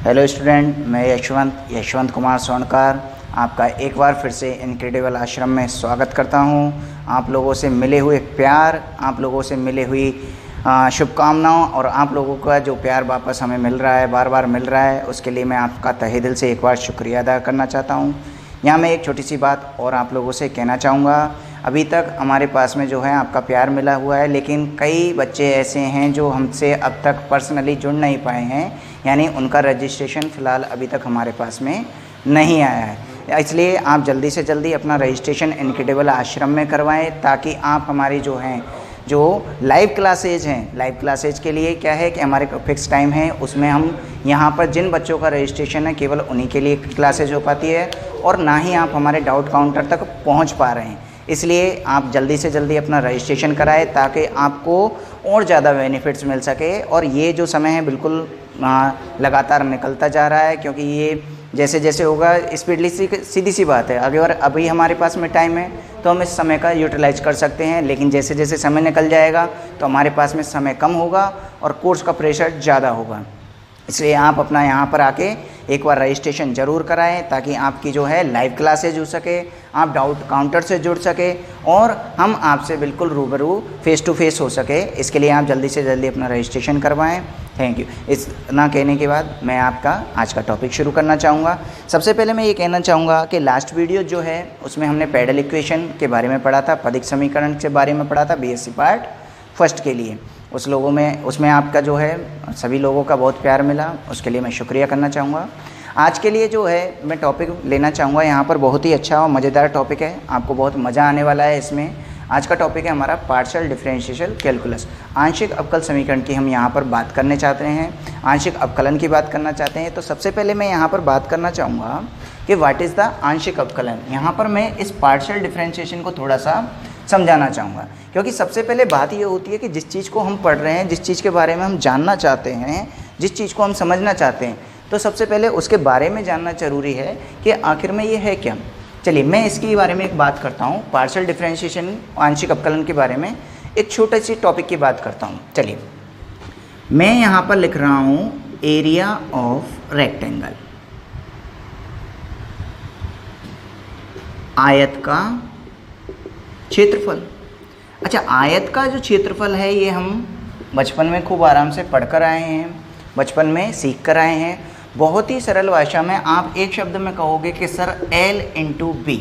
Hello student, मैं यशवंत कुमार सोनकर आपका एक बार फिर से इनक्रेडिबल आश्रम में स्वागत करता हूं। आप लोगों से मिले हुए प्यार, आप लोगों से मिले हुई शुभकामनाओं और आप लोगों का जो प्यार वापस हमें मिल रहा है, बार बार मिल रहा है, उसके लिए मैं आपका तहे दिल से एक बार शुक्रिया अदा करना चाहता हूं। यहाँ मैं एक छोटी सी बात और आप लोगों से कहना चाहूँगा। अभी तक हमारे पास में जो है आपका प्यार मिला हुआ है, लेकिन कई बच्चे ऐसे हैं जो हमसे अब तक पर्सनली जुड़ नहीं पाए हैं, यानी उनका रजिस्ट्रेशन फ़िलहाल अभी तक हमारे पास में नहीं आया है। इसलिए आप जल्दी से जल्दी अपना रजिस्ट्रेशन इनक्रेडिबल आश्रम में करवाएं, ताकि आप हमारी जो लाइव क्लासेज हैं, लाइव क्लासेज के लिए क्या है कि हमारे फिक्स टाइम है, उसमें हम यहाँ पर जिन बच्चों का रजिस्ट्रेशन है केवल उन्हीं के लिए क्लासेज हो पाती है, और ना ही आप हमारे डाउट काउंटर तक पहुँच पा रहे हैं। इसलिए आप जल्दी से जल्दी अपना रजिस्ट्रेशन कराएं, ताकि आपको और ज़्यादा बेनिफिट्स मिल सके। और ये जो समय है बिल्कुल लगातार निकलता जा रहा है, क्योंकि ये जैसे जैसे होगा स्पीडली, सीधी सी बात है। अगर अभी हमारे पास में टाइम है तो हम इस समय का यूटिलाइज कर सकते हैं, लेकिन जैसे जैसे समय निकल जाएगा तो हमारे पास में समय कम होगा और कोर्स का प्रेशर ज़्यादा होगा। इसलिए आप अपना यहाँ पर आके एक बार रजिस्ट्रेशन ज़रूर कराएं, ताकि आपकी जो है लाइव क्लासेज हो सके, आप डाउट काउंटर से जुड़ सके और हम आपसे बिल्कुल रूबरू फेस टू फेस हो सके। इसके लिए आप जल्दी से जल्दी अपना रजिस्ट्रेशन करवाएं। Thank you. इतना कहने के बाद मैं आपका आज का टॉपिक शुरू करना चाहूँगा। सबसे पहले मैं ये कहना चाहूँगा कि लास्ट वीडियो जो है उसमें हमने पैडल इक्वेशन के बारे में पढ़ा था, पदिक समीकरण के बारे में पढ़ा था बीएससी पार्ट फर्स्ट के लिए। उसमें आपका जो है सभी लोगों का बहुत प्यार मिला, उसके लिए मैं शुक्रिया करना चाहूँगा। आज के लिए जो है मैं टॉपिक लेना चाहूँगा यहाँ पर, बहुत ही अच्छा और मज़ेदार टॉपिक है, आपको बहुत मज़ा आने वाला है इसमें। आज का टॉपिक है हमारा पार्शियल डिफरेंशियल कैलकुलस। आंशिक अवकल समीकरण की हम यहाँ पर बात करने चाहते हैं, आंशिक अवकलन की बात करना चाहते हैं। तो सबसे पहले मैं यहाँ पर बात करना चाहूँगा कि व्हाट इज़ द आंशिक अवकलन। यहाँ पर मैं इस पार्शियल डिफरेंशिएशन को थोड़ा सा समझाना चाहूँगा, क्योंकि सबसे पहले बात ये होती है कि जिस चीज़ को हम पढ़ रहे हैं, जिस चीज़ के बारे में हम जानना चाहते हैं, जिस चीज़ को हम समझना चाहते हैं, तो सबसे पहले उसके बारे में जानना ज़रूरी है कि आखिर में ये है क्या। चलिए मैं इसके बारे में एक बात करता हूँ, पार्शियल डिफरेंशिएशन आंशिक अवकलन के बारे में एक छोटे सी टॉपिक की बात करता हूँ। चलिए मैं यहाँ पर लिख रहा हूँ एरिया ऑफ रेक्टेंगल, आयत का क्षेत्रफल। अच्छा, आयत का जो क्षेत्रफल है ये हम बचपन में खूब आराम से पढ़कर आए हैं, बचपन में सीख कर आए हैं। बहुत ही सरल भाषा में आप एक शब्द में कहोगे कि सर L इंटू बी,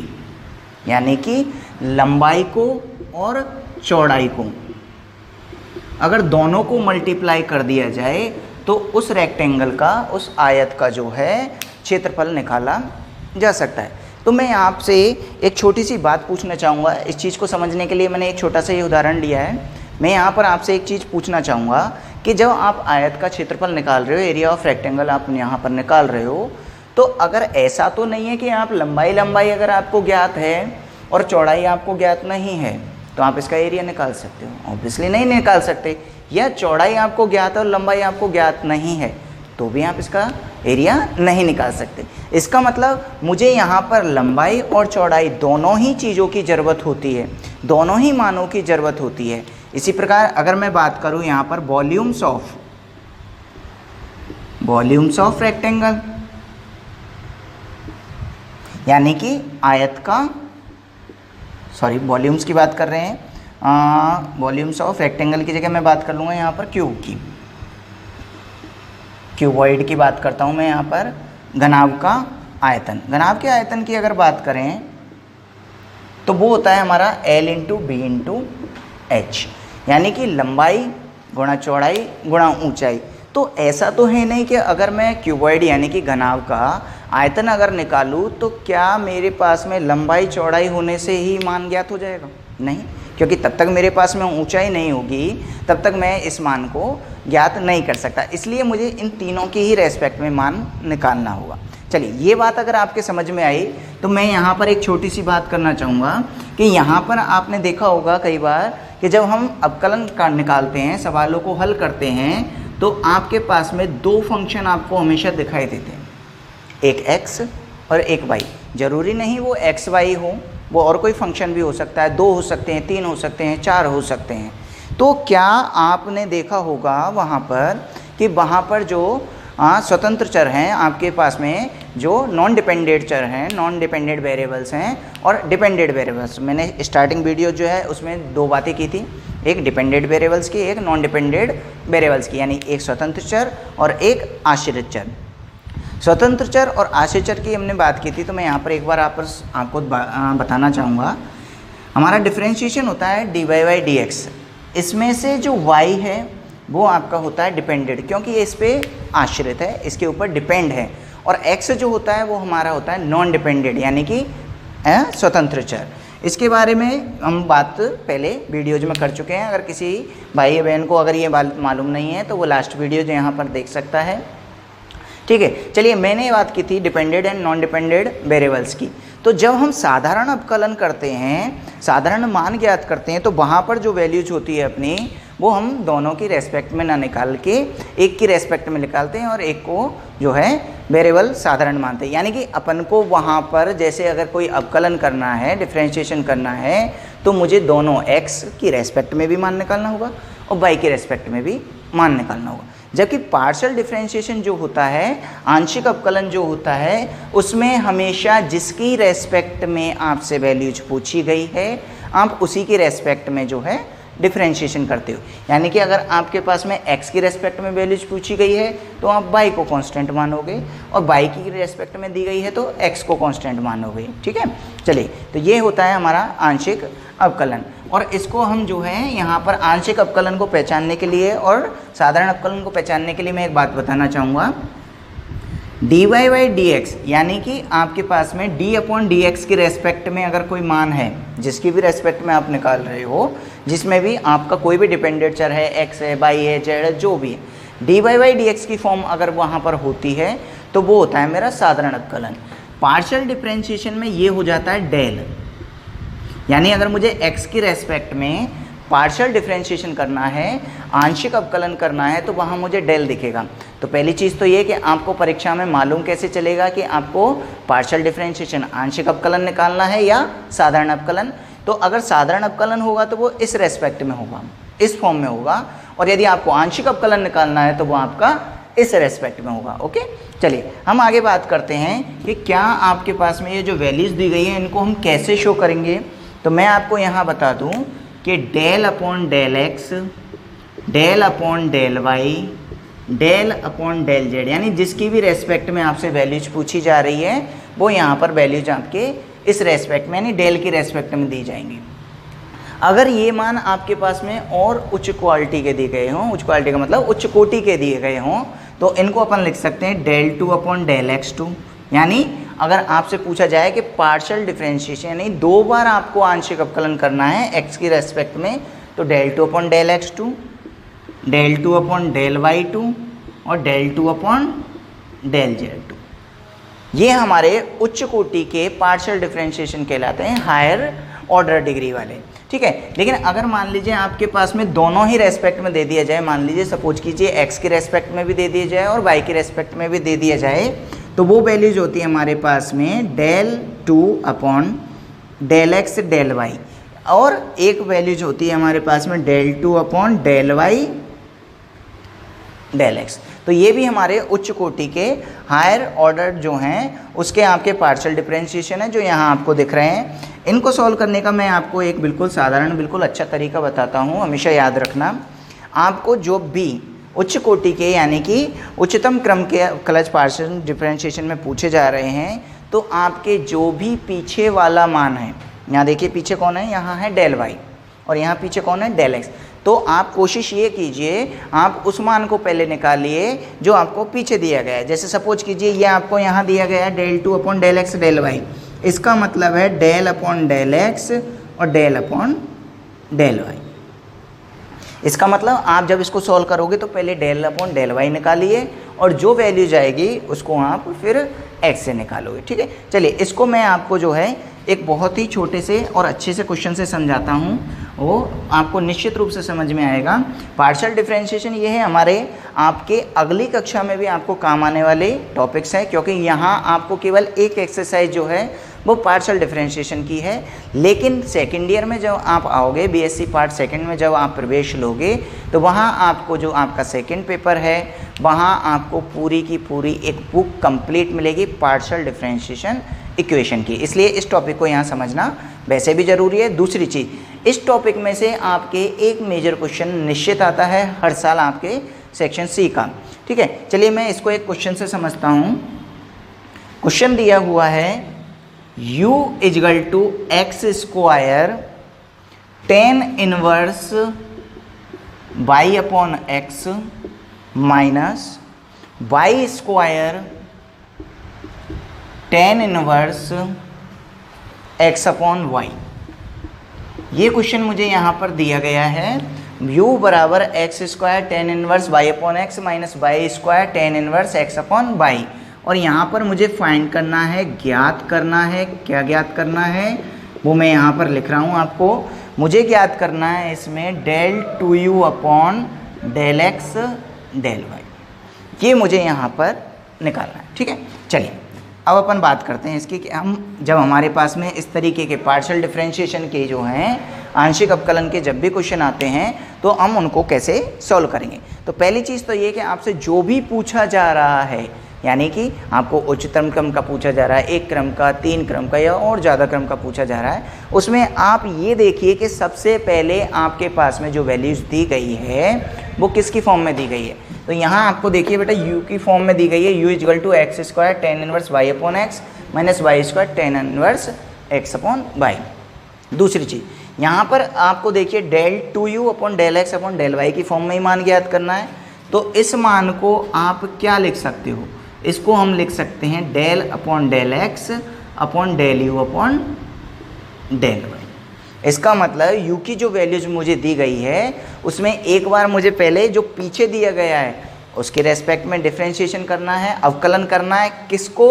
यानी कि लंबाई को और चौड़ाई को अगर दोनों को मल्टीप्लाई कर दिया जाए तो उस रेक्टेंगल का, उस आयत का जो है क्षेत्रफल निकाला जा सकता है। तो मैं आपसे एक छोटी सी बात पूछना चाहूँगा। इस चीज़ को समझने के लिए मैंने एक छोटा सा ये उदाहरण लिया है। मैं यहाँ पर आपसे एक चीज़ पूछना चाहूँगा कि जब आप आयत का क्षेत्रफल निकाल रहे हो, एरिया ऑफ रेक्टेंगल आप यहाँ पर निकाल रहे हो, तो अगर ऐसा तो नहीं है कि आप लंबाई अगर आपको ज्ञात है और चौड़ाई आपको ज्ञात नहीं है तो आप इसका एरिया निकाल सकते हो? ऑब्वियसली नहीं निकाल सकते। या चौड़ाई आपको ज्ञात है और लंबाई आपको ज्ञात नहीं है तो भी आप इसका एरिया नहीं निकाल सकते। इसका मतलब मुझे यहाँ पर लंबाई और चौड़ाई दोनों ही चीज़ों की ज़रूरत होती है, दोनों ही मानों की ज़रूरत होती है। इसी प्रकार अगर मैं बात करूँ यहाँ पर वॉल्यूम्स ऑफ रेक्टेंगल, यानी कि आयत का, सॉरी वॉल्यूम्स की बात कर रहे हैं, वॉल्यूम्स ऑफ रेक्टेंगल की जगह मैं बात कर लूँगा यहाँ पर क्यूब की, क्यूबॉइड की बात करता हूँ मैं यहाँ पर। घनाभ का आयतन, घनाभ के आयतन की अगर बात करें तो वो होता है हमारा L into b into h, यानी कि लंबाई गुणा चौड़ाई गुणा ऊंचाई। तो ऐसा तो है नहीं कि अगर मैं क्यूबॉइड यानी कि घनाभ का आयतन अगर निकालूँ तो क्या मेरे पास में लंबाई चौड़ाई होने से ही मान ज्ञात हो जाएगा? नहीं, क्योंकि तब तक मेरे पास में ऊंचाई नहीं होगी, तब तक मैं इस मान को ज्ञात नहीं कर सकता। इसलिए मुझे इन तीनों के ही रेस्पेक्ट में मान निकालना होगा। चलिए ये बात अगर आपके समझ में आई तो मैं यहाँ पर एक छोटी सी बात करना चाहूँगा कि यहाँ पर आपने देखा होगा कई बार कि जब हम अवकलन का निकालते हैं, सवालों को हल करते हैं, तो आपके पास में दो फंक्शन आपको हमेशा दिखाई देते हैं, एक x और एक y। ज़रूरी नहीं वो x y हो, वो और कोई फंक्शन भी हो सकता है, 2 हो सकते हैं, 3 हो सकते हैं, 4 हो सकते हैं। तो क्या आपने देखा होगा वहाँ पर कि वहाँ पर जो स्वतंत्र चर हैं आपके पास में, जो नॉन डिपेंडेंट चर हैं, नॉन डिपेंडेंट वेरिएबल्स हैं और डिपेंडेंट वेरिएबल्स। मैंने स्टार्टिंग वीडियो जो है उसमें दो बातें की थी, एक डिपेंडेंट वेरिएबल्स की, एक नॉन डिपेंडेंट वेरिएबल्स की, यानी एक स्वतंत्र चर और एक आश्रित चर। स्वतंत्र चर और आश्रित चर की हमने बात की थी, तो मैं यहाँ पर एक बार आपको बताना चाहूँगा। हमारा डिफरेंशिएशन होता है dy बाई dx, इसमें से जो y है वो आपका होता है डिपेंडेंट, क्योंकि ये इस पर आश्रित है, इसके ऊपर डिपेंड है, और x जो होता है वो हमारा होता है नॉन डिपेंडेंट, यानी कि स्वतंत्र चर। इसके बारे में हम बात पहले वीडियोज में कर चुके हैं। अगर किसी भाई बहन को अगर ये मालूम नहीं है तो वो लास्ट वीडियो जो यहाँ पर देख सकता है। ठीक है, चलिए मैंने बात की थी dependent and non dependent variables की। तो जब हम साधारण अवकलन करते हैं, साधारण मान ज्ञात करते हैं, तो वहाँ पर जो वैल्यूज होती है अपनी, वो हम दोनों की रेस्पेक्ट में ना निकाल के एक की रेस्पेक्ट में निकालते हैं और एक को जो है वेरिएबल साधारण मानते हैं। यानी कि अपन को वहाँ पर जैसे अगर कोई अवकलन करना है, डिफरेंशिएशन करना है, तो मुझे दोनों x की रेस्पेक्ट में भी मान निकालना होगा और y की रेस्पेक्ट में भी मान निकालना होगा। जबकि पार्शियल डिफरेंशिएशन जो होता है, आंशिक अवकलन जो होता है, उसमें हमेशा जिसकी रेस्पेक्ट में आपसे वैल्यूज पूछी गई है आप उसी की रेस्पेक्ट में जो है डिफरेंशिएशन करते हो। यानी कि अगर आपके पास में x की रेस्पेक्ट में वैल्यूज पूछी गई है तो आप y को कांस्टेंट मानोगे, और y की रेस्पेक्ट में दी गई है तो x को कांस्टेंट मानोगे। ठीक है, चलिए, तो ये होता है हमारा आंशिक अवकलन। और इसको हम जो है यहाँ पर आंशिक अवकलन को पहचानने के लिए और साधारण अवकलन को पहचानने के लिए मैं एक बात बताना चाहूँगा। dy बाई dx, यानी कि आपके पास में d अपॉन dx की रेस्पेक्ट में अगर कोई मान है, जिसकी भी रेस्पेक्ट में आप निकाल रहे हो, जिसमें भी आपका कोई भी डिपेंडेंट चर है, x है, y है, z है, जो भी है, dy बाई dx की फॉर्म अगर वहाँ पर होती है तो वो होता है मेरा साधारण अवकलन। पार्शियल डिफरेंशिएशन में ये हो जाता है डेल, यानी अगर मुझे x की रेस्पेक्ट में पार्शियल डिफरेंशिएशन करना है, आंशिक अवकलन करना है, तो वहाँ मुझे डेल दिखेगा। तो पहली चीज़ तो ये कि आपको परीक्षा में मालूम कैसे चलेगा कि आपको पार्शियल डिफरेंशिएशन आंशिक अवकलन निकालना है या साधारण अवकलन। तो अगर साधारण अवकलन होगा तो वो इस रेस्पेक्ट में होगा, इस फॉर्म में होगा, और यदि आपको आंशिक अवकलन निकालना है तो वो आपका इस रेस्पेक्ट में होगा। ओके, चलिए हम आगे बात करते हैं कि क्या आपके पास में ये जो वैल्यूज दी गई है इनको हम कैसे शो करेंगे। तो मैं आपको यहाँ बता दूँ कि del upon del x, del upon del y, del upon del z, यानी जिसकी भी रेस्पेक्ट में आपसे वैल्यूज पूछी जा रही है वो यहाँ पर वैल्यूज आपके इस रेस्पेक्ट में यानी डेल की रेस्पेक्ट में दी जाएंगी। अगर ये मान आपके पास में और उच्च क्वालिटी के दिए गए हों, उच्च क्वालिटी का मतलब उच्च कोटि के दिए गए हों, तो इनको अपन लिख सकते हैं del two upon del x two. यानी अगर आपसे पूछा जाए कि पार्शियल डिफरेंशिएशन यानी दो बार आपको आंशिक अवकलन करना है x की रेस्पेक्ट में, तो del two upon del x two, del two upon del Y two और del two upon del Z two, ये हमारे उच्च कोटि के पार्शियल डिफरेंशिएशन कहलाते हैं, हायर ऑर्डर डिग्री वाले। ठीक है, लेकिन अगर मान लीजिए आपके पास में दोनों ही रेस्पेक्ट में दे दिया जाए, मान लीजिए सपोज कीजिए x की रेस्पेक्ट में भी दे दिया जाए और y की रेस्पेक्ट में भी दे दिया जाए, तो वो वैल्यूज होती है हमारे पास में del two upon del x del y, और एक वैल्यूज होती है हमारे पास में del two upon del y del x. तो ये भी हमारे उच्च कोटि के हायर ऑर्डर जो हैं उसके आपके पार्शियल डिफरेंशिएशन है जो यहाँ आपको दिख रहे हैं। इनको सॉल्व करने का मैं आपको एक बिल्कुल साधारण बिल्कुल अच्छा तरीका बताता हूँ। हमेशा याद रखना, आपको जो भी उच्च कोटि के यानी कि उच्चतम क्रम के क्लच पार्शियल डिफरेंशिएशन में पूछे जा रहे हैं, तो आपके जो भी पीछे वाला मान है, यहाँ देखिए पीछे कौन है, यहाँ है डेल वाई और यहाँ पीछे कौन है डेल एक्स, तो आप कोशिश ये कीजिए आप उस मान को पहले निकालिए जो आपको पीछे दिया गया है। जैसे सपोज कीजिए ये आपको यहाँ दिया गया है del two upon del x del y, इसका मतलब है डेल अपॉन डेल एक्स और डेल अपॉन डेल वाई। इसका मतलब आप जब इसको सॉल्व करोगे तो पहले डेल अपॉन डेल वाई निकालिए और जो वैल्यू जाएगी उसको आप फिर एक्स से निकालोगे। ठीक है, चलिए इसको मैं आपको जो है एक बहुत ही छोटे से और अच्छे से क्वेश्चन से समझाता हूँ, वो आपको निश्चित रूप से समझ में आएगा। पार्शियल डिफरेंशिएशन ये है हमारे आपके अगली कक्षा में भी आपको काम आने वाले टॉपिक्स हैं, क्योंकि यहाँ आपको केवल एक एक्सरसाइज जो है वो पार्शियल डिफरेंशिएशन की है। लेकिन सेकेंड ईयर में जब आप आओगे, बीएससी पार्ट सेकेंड में जब आप प्रवेश लोगे, तो वहाँ आपको जो आपका सेकेंड पेपर है वहाँ आपको पूरी की पूरी एक बुक कंप्लीट मिलेगी पार्शियल डिफरेंशिएशन इक्वेशन की। इसलिए इस टॉपिक को यहाँ समझना वैसे भी ज़रूरी है। दूसरी चीज़, इस टॉपिक में से आपके एक मेजर क्वेश्चन निश्चित आता है हर साल आपके सेक्शन सी का। ठीक है, चलिए मैं इसको एक क्वेश्चन से समझता हूँ। क्वेश्चन दिया हुआ है u is equal to x square tan inverse y upon x minus y square tan inverse x upon Y. ये क्वेश्चन मुझे यहाँ पर दिया गया है u बराबर x square tan inverse y upon x minus y square tan inverse x upon y. और यहाँ पर मुझे फाइंड करना है, ज्ञात करना है। क्या ज्ञात करना है वो मैं यहाँ पर लिख रहा हूँ आपको। मुझे ज्ञात करना है इसमें del two u upon del x del y, ये मुझे यहाँ पर निकालना है। ठीक है, चलिए अब अपन बात करते हैं इसकी कि हम जब हमारे पास में इस तरीके के पार्शियल डिफरेंशिएशन के जो हैं आंशिक अवकलन के जब भी क्वेश्चन आते हैं तो हम उनको कैसे सॉल्व करेंगे। तो पहली चीज़ तो ये कि आपसे जो भी पूछा जा रहा है, यानी कि आपको उच्चतम क्रम का पूछा जा रहा है, एक क्रम का, तीन क्रम का या और ज़्यादा क्रम का पूछा जा रहा है, उसमें आप ये देखिए कि सबसे पहले आपके पास में जो वैल्यूज़ दी गई है वो किसकी फॉर्म में दी गई है। तो यहाँ आपको देखिए बेटा u की फॉर्म में दी गई है, u is equal to x square tan inverse y upon x minus y square tan inverse x upon y. दूसरी चीज़ यहाँ पर आपको देखिए del two u upon del x upon del y की फॉर्म में ही मान ज्ञात करना है। तो इस मान को आप क्या लिख सकते हो, इसको हम लिख सकते हैं del upon del x upon del u upon del y. इसका मतलब u की जो वैल्यूज मुझे दी गई है उसमें एक बार मुझे पहले जो पीछे दिया गया है उसके रेस्पेक्ट में डिफरेंशिएशन करना है, अवकलन करना है। किसको?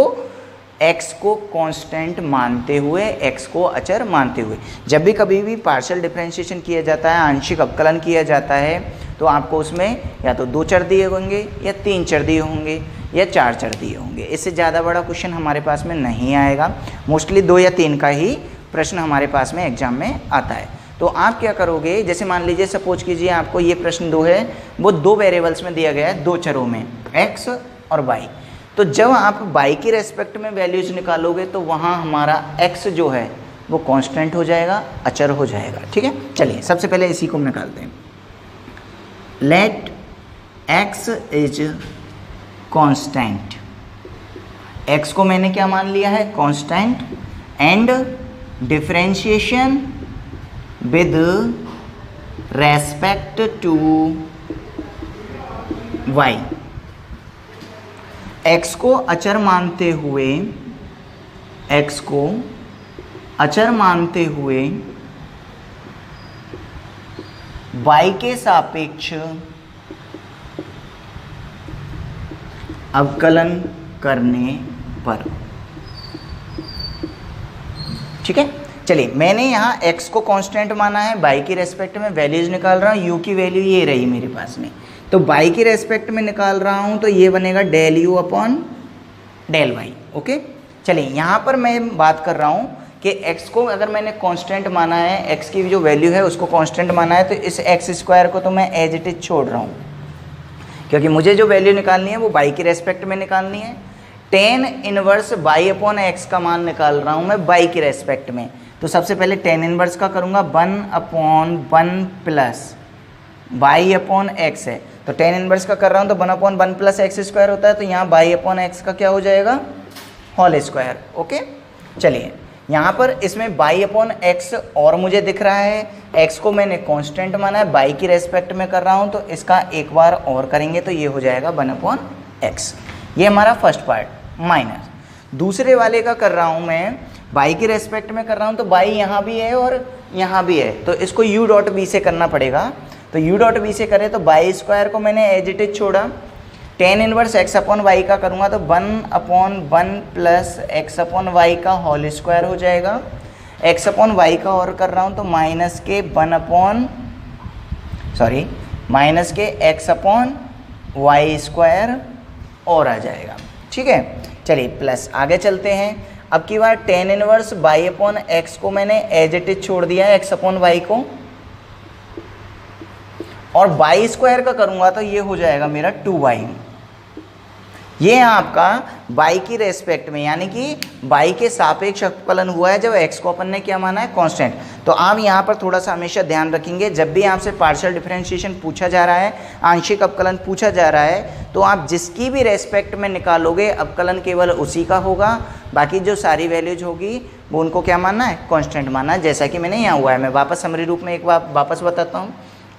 x को कांस्टेंट मानते हुए, x को अचर मानते हुए। जब भी कभी भी पार्शियल डिफरेंशिएशन किया जाता है, आंशिक अवकलन किया जाता है, तो आपको उसमें या तो 2 चर दिए होंगे या 3 चर दिए होंगे या 4 चर दिए होंगे। इससे ज़्यादा बड़ा क्वेश्चन हमारे पास में नहीं आएगा। मोस्टली 2 या 3 का ही प्रश्न हमारे पास में एग्जाम में आता है। तो आप क्या करोगे, जैसे मान लीजिए सपोज कीजिए आपको ये प्रश्न 2 है, वो 2 वेरिएबल्स में दिया गया है, 2 चरों में x और y। तो जब आप y की रेस्पेक्ट में वैल्यूज निकालोगे तो वहाँ हमारा x जो है वो कांस्टेंट हो जाएगा, अचर हो जाएगा। ठीक है, चलिए सबसे पहले इसी को निकालते हैं। Let x is constant, x को मैंने क्या मान लिया है, constant, and differentiation with respect to y। x को अचर मानते हुए, x को अचर मानते हुए y के सापेक्ष अवकलन करने पर। ठीक है, चलिए मैंने यहाँ x को कांस्टेंट माना है, y की रेस्पेक्ट में वैल्यूज निकाल रहा हूँ। u की वैल्यू ये रही मेरे पास में, तो y की रेस्पेक्ट में निकाल रहा हूँ, तो ये बनेगा del u upon del y। Okay, चलिए यहाँ पर मैं बात कर रहा हूँ कि x को अगर मैंने कांस्टेंट माना है, x की जो वैल्यू है उसको कांस्टेंट माना है, तो इस एक्स स्क्वायर को तो मैं एज इट इज छोड़ रहा हूँ, क्योंकि मुझे जो वैल्यू निकालनी है वो y की रेस्पेक्ट में निकालनी है। Ten inverse y upon x का मान निकाल रहा हूँ मैं y की रेस्पेक्ट में। तो सबसे पहले टेन इनवर्स का करूँगा, 1 upon 1 plus y upon x है, तो टेन इनवर्स का कर रहा हूँ तो 1 अपॉन 1 प्लस एक्स स्क्वायर होता है, तो यहाँ y अपॉन एक्स का क्या हो जाएगा, होल स्क्वायर। ओके, चलिए यहाँ पर इसमें y अपॉन एक्स और मुझे दिख रहा है, x को मैंने कांस्टेंट माना है, y की रेस्पेक्ट में कर रहा हूँ, तो इसका एक बार और करेंगे तो ये हो जाएगा 1 अपॉन एक्स। ये हमारा फर्स्ट पार्ट माइनस। दूसरे वाले का कर रहा हूँ मैं, y की रेस्पेक्ट में कर रहा हूँ, तो y यहाँ भी है और यहाँ भी है, तो इसको u डॉट b से करना पड़ेगा। तो u डॉट b से करें तो y स्क्वायर को मैंने एज इट इज छोड़ा, tan inverse x upon y का करूँगा तो 1 upon 1 plus x upon y का होल स्क्वायर हो जाएगा। x अपॉन वाई का और कर रहा हूँ तो माइनस के x अपॉन वाई स्क्वायर और आ जाएगा। ठीक है, चलिए प्लस आगे चलते हैं। अब की बार tan inverse by upon X को मैंने एज इट इज छोड़ दिया है एक्स अपॉन वाई को, और बाई स्क्वायर का करूंगा तो ये हो जाएगा मेरा 2y। ये आपका बाई की रेस्पेक्ट में, यानी कि बाई के सापेक्ष अवकलन हुआ है जब x को अपन ने क्या माना है, कांस्टेंट। तो आप यहाँ पर थोड़ा सा हमेशा ध्यान रखेंगे, जब भी आपसे पार्शियल डिफरेंशिएशन पूछा जा रहा है, आंशिक अवकलन पूछा जा रहा है, तो आप जिसकी भी रेस्पेक्ट में निकालोगे अवकलन केवल उसी का होगा, बाकी जो सारी वैल्यूज होगी वो उनको क्या मानना है, कॉन्स्टेंट मानना है, जैसा कि मैंने यहाँ हुआ है। मैं वापस समरी रूप में एक बार वापस बताता हूँ।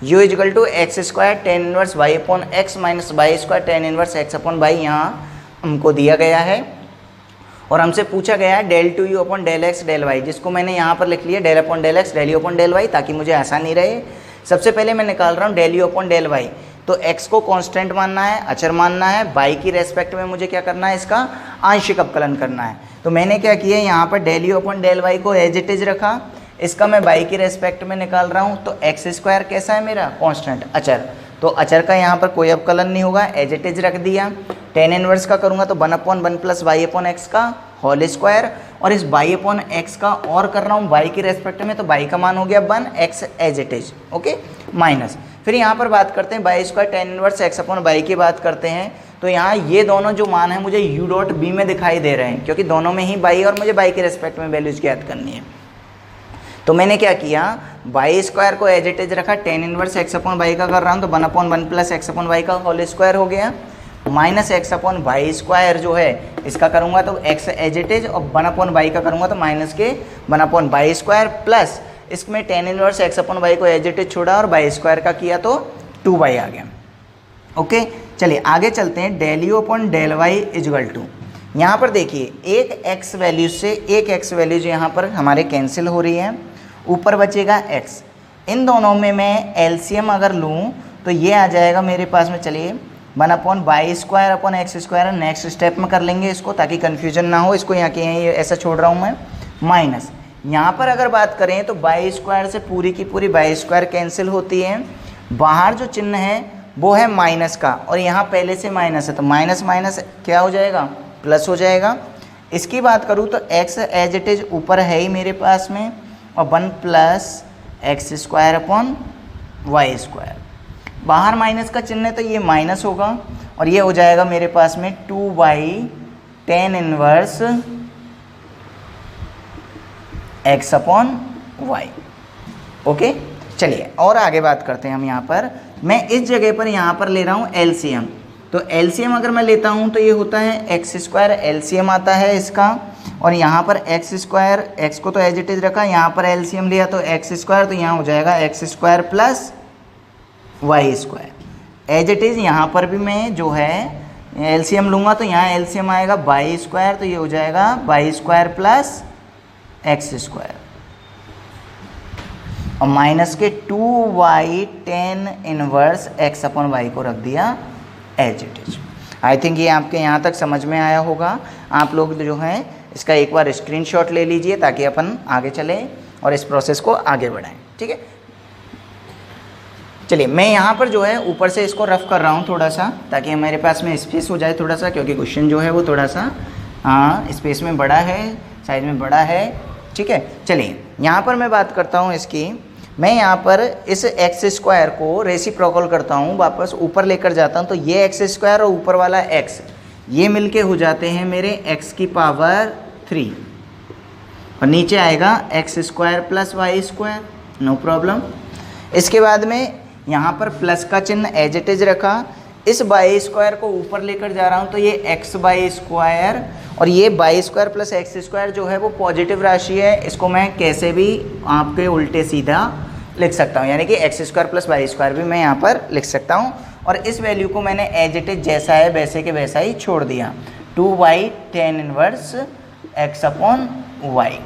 u is equal to x square tan inverse y upon x minus y square tan inverse x upon y यहाँ हमको दिया गया है, और हमसे पूछा गया है del two u upon del x del y, जिसको मैंने यहाँ पर लिख लिया del upon del x del u upon del y, ताकि मुझे आसानी रहे। सबसे पहले मैं निकाल रहा हूँ del u upon del y. तो x को कांस्टेंट मानना है, अचर मानना है, y की रेस्पेक्ट में मुझे क्या करना है, इसका आंशिक अवकलन करना है। तो मैंने क्या किया, यहाँ पर del u upon del y को एज इट इज रखा, इसका मैं y की रेस्पेक्ट में निकाल रहा हूँ। तो एक्स स्क्वायर कैसा है मेरा, कांस्टेंट अचर, तो अचर का यहाँ पर कोई अवकलन नहीं होगा, एज इट इज रख दिया। टेन इनवर्स का करूँगा तो 1 upon 1 plus y upon x का होल स्क्वायर, और इस y अपॉन एक्स का और कर रहा हूँ y की रेस्पेक्ट में, तो y का मान हो गया 1, x as it is, okay, minus. फिर यहाँ पर बात करते हैं y square tan inverse x upon y की बात करते हैं। तो यहाँ ये दोनों जो मान है मुझे u डॉट b में दिखाई दे रहे हैं, क्योंकि दोनों में ही y और मुझे y के रेस्पेक्ट में वैल्यूज ज्ञात करनी है। तो मैंने क्या किया, वाई स्क्वायर को एज इट इज रखा, tan inverse x upon y का कर रहा हूँ, तो 1 upon 1 plus x upon y का होल स्क्वायर हो गया, minus x upon y square जो है इसका करूँगा तो एक्स एज इट इज, और 1 अपॉन वाई का करूँगा तो माइनस के 1 अपॉन वाई स्क्वायर, प्लस इसमें tan inverse x upon y को एज इट इज छोड़ा और वाई स्क्वायर का किया तो 2y आ गया। ओके, चलिए आगे चलते हैं। Del u upon del y is equal to, यहाँ पर देखिए एक x वैल्यू से एक x वैल्यू जो यहाँ पर हमारे कैंसिल हो रही है, ऊपर बचेगा x। इन दोनों में मैं एलसीएम अगर लूँ तो ये आ जाएगा मेरे पास में, चलिए 1 upon y square upon x square, next step में कर लेंगे इसको ताकि कन्फ्यूजन ना हो, इसको यहाँ के यहाँ ऐसा छोड़ रहा हूँ मैं, माइनस। यहाँ पर अगर बात करें तो वाई स्क्वायर से पूरी की पूरी वाई स्क्वायर कैंसिल होती है, बाहर जो चिन्ह है वो है माइनस का, और यहाँ पहले से माइनस है, तो माइनस माइनस क्या हो जाएगा, प्लस हो जाएगा। इसकी बात करूँ तो x एज इट इज ऊपर है ही मेरे पास में, और 1 plus x square upon y square, बाहर माइनस का चिन्ह है तो ये माइनस होगा, और ये हो जाएगा मेरे पास में 2y tan inverse x upon y. Okay, चलिए और आगे बात करते हैं हम। यहाँ पर मैं इस जगह पर यहाँ पर ले रहा हूँ एलसीएम, तो एलसीएम अगर मैं लेता हूँ तो ये होता है एक्स स्क्वायर, एलसीएम आता है इसका, और यहाँ पर एक्स स्क्वायर, एक्स को तो एज इट इज रखा, यहाँ पर एलसीएम लिया तो एक्स स्क्वायर, तो यहाँ हो जाएगा x square plus Y square as it is. यहाँ पर भी मैं जो है एलसीएम लूँगा तो यहाँ एलसीएम आएगा वाई स्क्वायर, तो ये हो जाएगा y square plus x square, और माइनस के 2y tan inverse x upon y को रख दिया as it is. I think ये आपके यहाँ तक समझ में आया होगा। आप लोग जो हैं इसका एक बार स्क्रीनशॉट ले लीजिए ताकि अपन आगे चलें और इस प्रोसेस को आगे बढ़ाएं, ठीक है। चलिए मैं यहाँ पर जो है ऊपर से इसको रफ कर रहा हूँ थोड़ा सा, ताकि हमारे पास में स्पेस हो जाए थोड़ा सा, क्योंकि क्वेश्चन जो है वो थोड़ा सा स्पेस में बड़ा है, साइज में बड़ा है, ठीक है। चलिए यहाँ पर मैं बात करता हूँ इसकी, मैं यहाँ पर इस एक्स स्क्वायर को रेसिप्रोकल करता हूँ, वापस ऊपर लेकर जाता हूँ, तो ये एक्स स्क्वायर और ऊपर वाला एक्स ये मिलके हो जाते हैं मेरे एक्स की पावर 3, और नीचे आएगा x square plus Y square, no problem. इसके बाद में यहाँ पर प्लस का चिन्ह एज इट इज रखा, इस वाई स्क्वायर को ऊपर लेकर जा रहा हूँ तो ये एक्स वाई स्क्वायर, और ये y square plus x square जो है वो पॉजिटिव राशि है, इसको मैं कैसे भी आपके उल्टे सीधा लिख सकता हूँ, यानी कि x square plus Y square भी मैं यहाँ पर लिख सकता हूँ। और इस वैल्यू को मैंने एज इट इज जैसा है वैसे के वैसा ही छोड़ दिया, 2y tan inverse x upon y,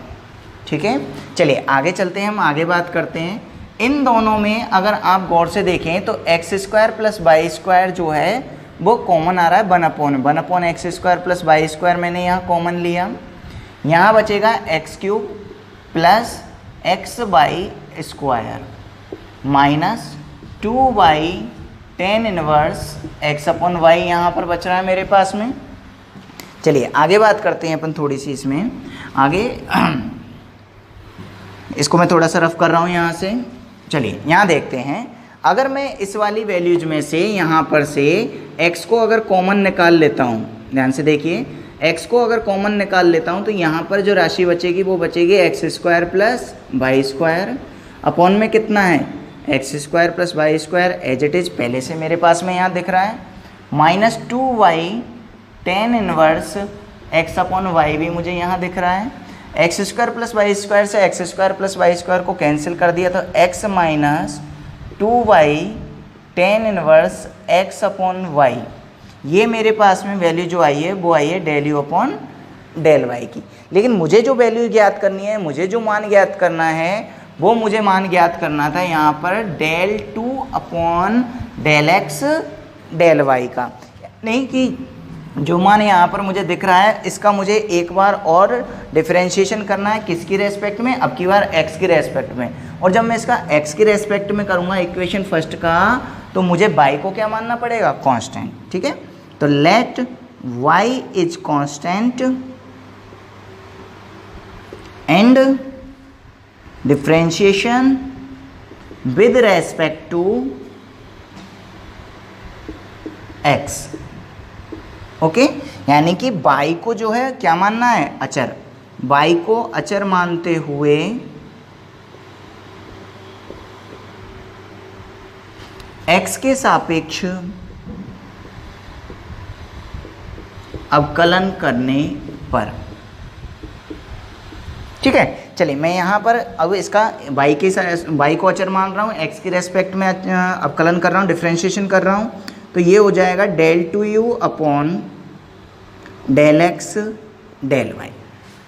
ठीक है। चलिए आगे चलते हैं, हम आगे बात करते हैं। इन दोनों में अगर आप गौर से देखें तो x square plus Y square जो है वो कॉमन आ रहा है 1 upon x square plus Y square मैंने यहाँ कॉमन लिया, यहाँ बचेगा x cube plus x y square minus 2y tan inverse x upon y यहाँ पर बच रहा है मेरे पास में। चलिए आगे बात करते हैं अपन थोड़ी सी इसमें आगे। इसको मैं थोड़ा सा रफ कर रहा हूँ यहाँ से। चलिए यहाँ देखते हैं, अगर मैं इस वाली वैल्यूज में से यहाँ पर से x को अगर कॉमन निकाल लेता हूँ, ध्यान से देखिए, x को अगर कॉमन निकाल लेता हूँ तो यहाँ पर जो राशि बचेगी वो बचेगी X square plus Y square upon में कितना है X square plus Y square as it is पहले से मेरे पास में यहाँ दिख रहा है, minus 2y tan inverse x upon Y भी मुझे यहाँ दिख रहा है। X square plus Y square से X square plus Y square को कैंसिल कर दिया तो x minus 2y tan inverse x upon Y, ये मेरे पास में वैल्यू जो आई है वो आई है del u upon del y की। लेकिन मुझे जो वैल्यू ज्ञात करनी है, मुझे जो मान ज्ञात करना है वो मुझे मान ज्ञात करना था यहाँ पर del 2 upon del x del y का। नहीं कि जो मान यहाँ पर मुझे दिख रहा है इसका मुझे एक बार और डिफरेंशिएशन करना है, किसकी रेस्पेक्ट में, अब की बार x की रेस्पेक्ट में। और जब मैं इसका x की रेस्पेक्ट में करूँगा इक्वेशन फर्स्ट का, तो मुझे y को क्या मानना पड़ेगा, कांस्टेंट। ठीक है, तो let y is constant and differentiation with respect to x। Okay, यानी कि y को जो है क्या मानना है, अचर। y को अचर मानते हुए x के सापेक्ष अवकलन करने पर। ठीक है, चलिए मैं यहाँ पर अब इसका y को अचर मान रहा हूँ, x की रेस्पेक्ट में अवकलन कर रहा हूँ, डिफरेंशिएशन कर रहा हूँ, तो ये हो जाएगा del 2u upon del x del y.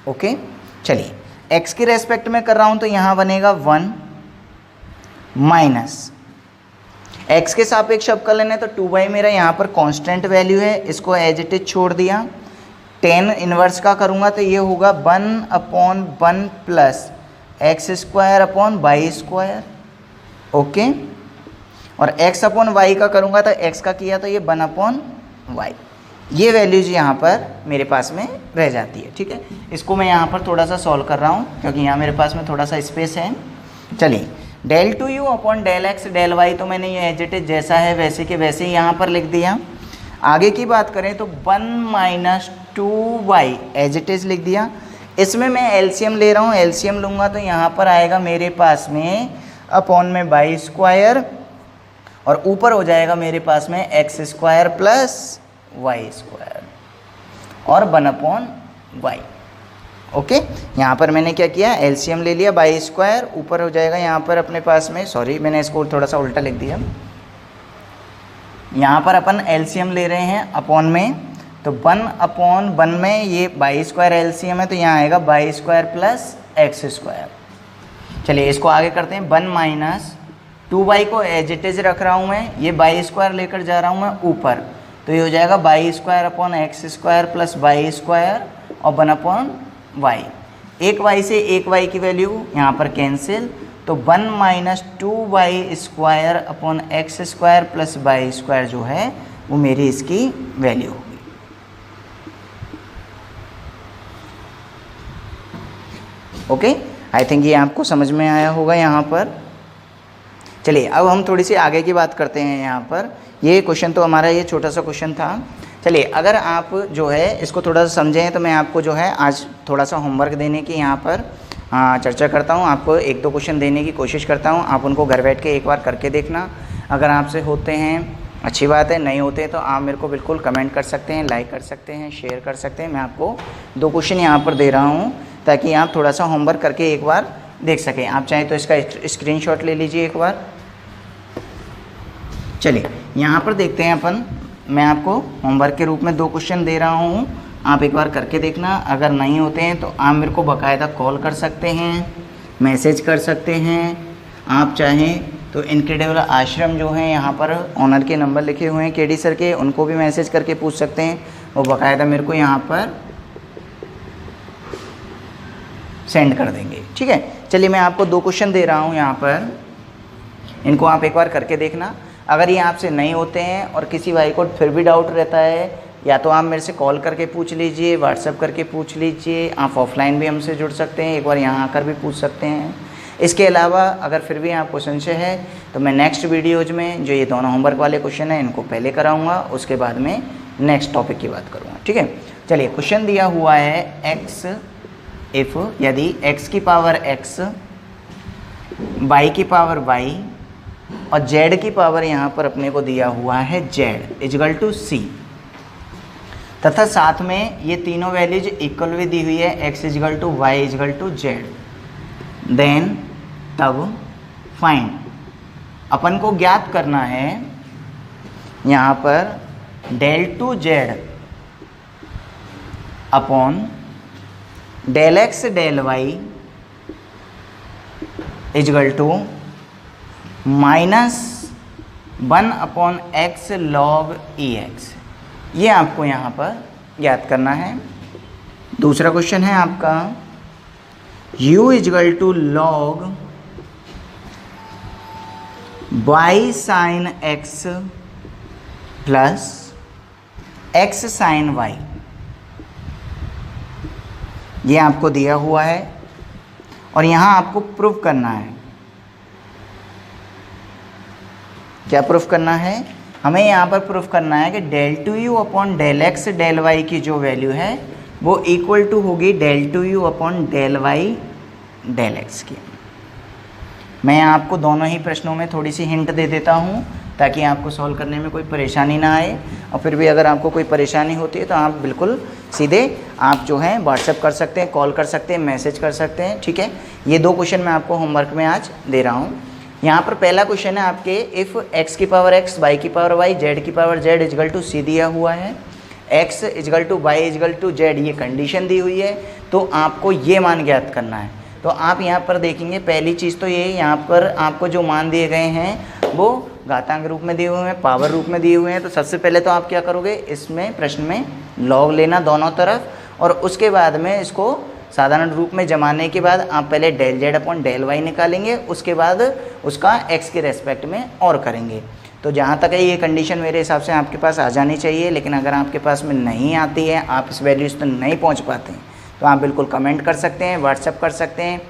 Okay, चलिए x की रेस्पेक्ट में कर रहा हूँ तो यहाँ बनेगा 1 माइनस x के सापेक्ष अवकलन है तो 2y मेरा यहाँ पर कांस्टेंट वैल्यू है, इसको एज इट इज छोड़ दिया। tan इनवर्स का करूँगा तो ये होगा 1 upon 1 plus x square upon y square. Okay, और x अपॉन वाई का करूँगा तो x का किया तो ये 1 अपॉन वाई, ये वैल्यूज यहाँ पर मेरे पास में रह जाती है। ठीक है, इसको मैं यहाँ पर थोड़ा सा सॉल्व कर रहा हूँ क्योंकि यहाँ मेरे पास में थोड़ा सा स्पेस है। चलिए del 2u upon del x del y तो मैंने ये एज इट इज जैसा है वैसे के वैसे ही यहाँ पर लिख दिया। आगे की बात करें तो 1 minus 2y as it is लिख दिया। इसमें मैं एलसीएम ले रहा हूँ, एलसीएम लूँगा तो यहाँ पर आएगा मेरे पास में अपॉन में वाई स्क्वायर और ऊपर हो जाएगा मेरे पास में x square plus Y square और 1 अपॉन वाई। ओके, यहाँ पर मैंने क्या किया, एलसीएम ले लिया, वाई स्क्वायर ऊपर हो जाएगा यहाँ पर अपने पास में, सॉरी मैंने इसको थोड़ा सा उल्टा लिख दिया। यहाँ पर अपन एलसीएम ले रहे हैं अपॉन में, तो 1 अपॉन 1 में ये वाई स्क्वायर एलसीएम है तो यहाँ आएगा y square plus x square. चलिए इसको आगे करते हैं, 1 माइनस 2y को एज इट इज रख रहा हूँ मैं, ये वाई स्क्वायर लेकर जा रहा हूँ मैं ऊपर, तो ये हो जाएगा y square upon x square plus Y square और 1 अपॉन वाई। एक y से एक y की वैल्यू यहाँ पर कैंसिल, तो 1 minus 2y square upon x square plus Y square जो है वो मेरी इसकी वैल्यू होगी। ओके, आई थिंक ये आपको समझ में आया होगा यहाँ पर। चलिए अब हम थोड़ी सी आगे की बात करते हैं। यहाँ पर ये क्वेश्चन तो हमारा ये छोटा सा क्वेश्चन था। चलिए अगर आप जो है इसको थोड़ा सा समझें तो मैं आपको जो है आज थोड़ा सा होमवर्क देने की यहाँ पर चर्चा करता हूँ, आपको 1-2 क्वेश्चन देने की कोशिश करता हूँ। आप उनको घर बैठ के एक बार करके देखना, अगर आपसे होते हैं अच्छी बात है, नहीं होते तो आप मेरे को बिल्कुल कमेंट कर सकते हैं, लाइक कर सकते हैं, शेयर कर सकते हैं। मैं आपको 2 क्वेश्चन यहाँ पर दे रहा हूँ ताकि आप थोड़ा सा होमवर्क करके एक बार देख सकें। आप चाहें तो इसका स्क्रीनशॉट ले लीजिए एक बार। चलिए यहाँ पर देखते हैं अपन, मैं आपको होमवर्क के रूप में 2 क्वेश्चन दे रहा हूँ, आप एक बार करके देखना। अगर नहीं होते हैं तो आप मेरे को बाकायदा कॉल कर सकते हैं, मैसेज कर सकते हैं। आप चाहें तो इनक्रेडिबल आश्रम जो है यहाँ पर ऑनर के नंबर लिखे हुए हैं केडी सर के, उनको भी मैसेज करके पूछ सकते हैं, वो बाकायदा मेरे को यहाँ पर सेंड कर देंगे। ठीक है, चलिए मैं आपको 2 क्वेश्चन दे रहा हूँ यहाँ पर, इनको आप एक बार करके देखना। अगर ये आपसे नहीं होते हैं और किसी भाई को फिर भी डाउट रहता है या तो आप मेरे से कॉल करके पूछ लीजिए, व्हाट्सएप करके पूछ लीजिए, आप ऑफलाइन भी हमसे जुड़ सकते हैं, एक बार यहाँ आकर भी पूछ सकते हैं। इसके अलावा अगर फिर भी आपको संशय है तो मैं नेक्स्ट वीडियोज में जो ये दोनों होमवर्क वाले क्वेश्चन हैं इनको पहले कराऊंगा, उसके बाद में नेक्स्ट टॉपिक की बात करूंगा। ठीक है, चलिए क्वेश्चन दिया हुआ है x इफ़ यदि x की पावर x, y की पावर y और z की पावर यहाँ पर अपने को दिया हुआ है z इजगल टू c, तथा साथ में ये तीनों वैल्यूज इक्वल भी दी हुई है x is equal to y is equal to z, then तब फाइंड, अपन को ज्ञात करना है यहाँ पर del two z upon del x del y is equal to -1 upon x log e x, ये आपको यहाँ पर ज्ञात करना है। दूसरा क्वेश्चन है आपका u is equal to log y sine x plus x sine y, ये आपको दिया हुआ है और यहाँ आपको प्रूफ करना है। क्या प्रूफ करना है? हमें यहाँ पर प्रूफ करना है कि del two u upon del x del y की जो वैल्यू है वो इक्वल टू होगी del two u upon del y del x की। मैं आपको दोनों ही प्रश्नों में थोड़ी सी हिंट दे देता हूँ ताकि आपको सॉल्व करने में कोई परेशानी ना आए, और फिर भी अगर आपको कोई परेशानी होती है तो आप बिल्कुल सीधे आप जो है व्हाट्सएप कर सकते हैं, कॉल कर सकते हैं, मैसेज कर सकते हैं। ठीक है, ये दो क्वेश्चन मैं आपको होमवर्क में आज दे रहा हूँ। यहाँ पर पहला क्वेश्चन है आपके इफ़ x की पावर x, y की पावर y, z की power z is equal to c दिया हुआ है, x is equal to y is equal to z ये कंडीशन दी हुई है, तो आपको ये मान ज्ञात करना है। तो आप यहाँ पर देखेंगे पहली चीज़ तो ये यहाँ पर आपको जो मान दिए गए हैं वो घातांक रूप में दिए हुए हैं, पावर रूप में दिए हुए हैं। तो सबसे पहले तो आप क्या करोगे, इसमें प्रश्न में लॉग लेना दोनों तरफ, और उसके बाद में इसको साधारण रूप में जमाने के बाद आप पहले del z upon del y निकालेंगे, उसके बाद उसका एक्स के रेस्पेक्ट में और करेंगे। तो जहाँ तक है ये कंडीशन मेरे हिसाब से आपके पास आ जानी चाहिए, लेकिन अगर आपके पास में नहीं आती है, आप इस वैल्यूज़ तक नहीं पहुँच पाते हैं, तो आप बिल्कुल कमेंट कर सकते हैं, व्हाट्सएप कर सकते हैं,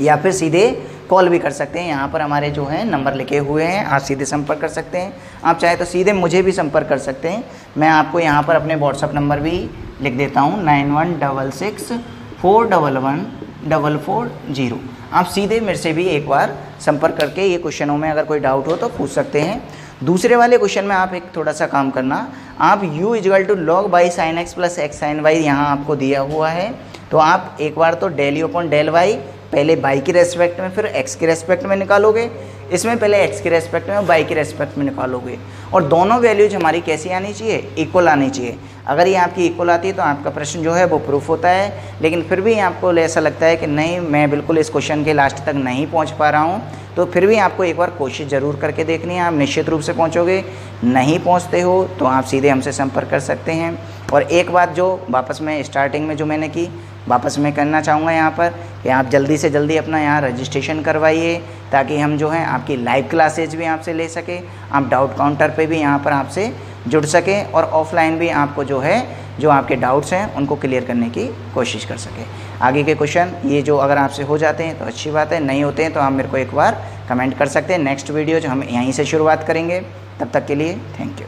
या फिर सीधे कॉल भी कर सकते हैं। यहाँ पर हमारे जो हैं नंबर लिखे हुए हैं, आप सीधे संपर्क कर सकते हैं। आप चाहे तो सीधे मुझे भी संपर्क कर सकते हैं। मैं आपको यहाँ पर अपने व्हाट्सएप नंबर भी लिख देता हूँ 9166411440। आप सीधे मेरे से भी एक बार संपर्क करके ये क्वेश्चनों में अगर कोई डाउट हो तो पूछ सकते हैं। दूसरे वाले क्वेश्चन में आप एक थोड़ा सा काम करना, आप u is equal to log y sine x plus x sine y यहाँ आपको दिया हुआ है, तो आप एक बार तो del u upon del y पहले बाई के रेस्पेक्ट में फिर एक्स के रेस्पेक्ट में निकालोगे, इसमें पहले एक्स के रेस्पेक्ट में और बाई के रेस्पेक्ट में निकालोगे, और दोनों वैल्यूज हमारी कैसी आनी चाहिए, इक्वल आनी चाहिए। अगर ये आपकी इक्वल आती है तो आपका प्रश्न जो है वो प्रूफ होता है। लेकिन फिर भी आपको ऐसा लगता है कि नहीं, मैं बिल्कुल इस क्वेश्चन के लास्ट तक नहीं पहुँच पा रहा हूँ, तो फिर भी आपको एक बार कोशिश ज़रूर करके देखनी है, आप निश्चित रूप से पहुँचोगे। नहीं पहुँचते हो तो आप सीधे हमसे संपर्क कर सकते हैं। और एक बात जो वापस में स्टार्टिंग में जो मैंने की, वापस मैं करना चाहूँगा यहाँ पर कि आप जल्दी से जल्दी अपना यहाँ रजिस्ट्रेशन करवाइए, ताकि हम जो है आपकी लाइव क्लासेज भी आपसे ले सकें, आप डाउट काउंटर पे भी यहाँ पर आपसे जुड़ सकें, और ऑफलाइन भी आपको जो है जो आपके डाउट्स हैं उनको क्लियर करने की कोशिश कर सकें। आगे के क्वेश्चन ये जो अगर आपसे हो जाते हैं तो अच्छी बात है, नहीं होते हैं तो आप मेरे को एक बार कमेंट कर सकते हैं। नेक्स्ट वीडियो जो हम यहीं से शुरुआत करेंगे, तब तक के लिए थैंक यू।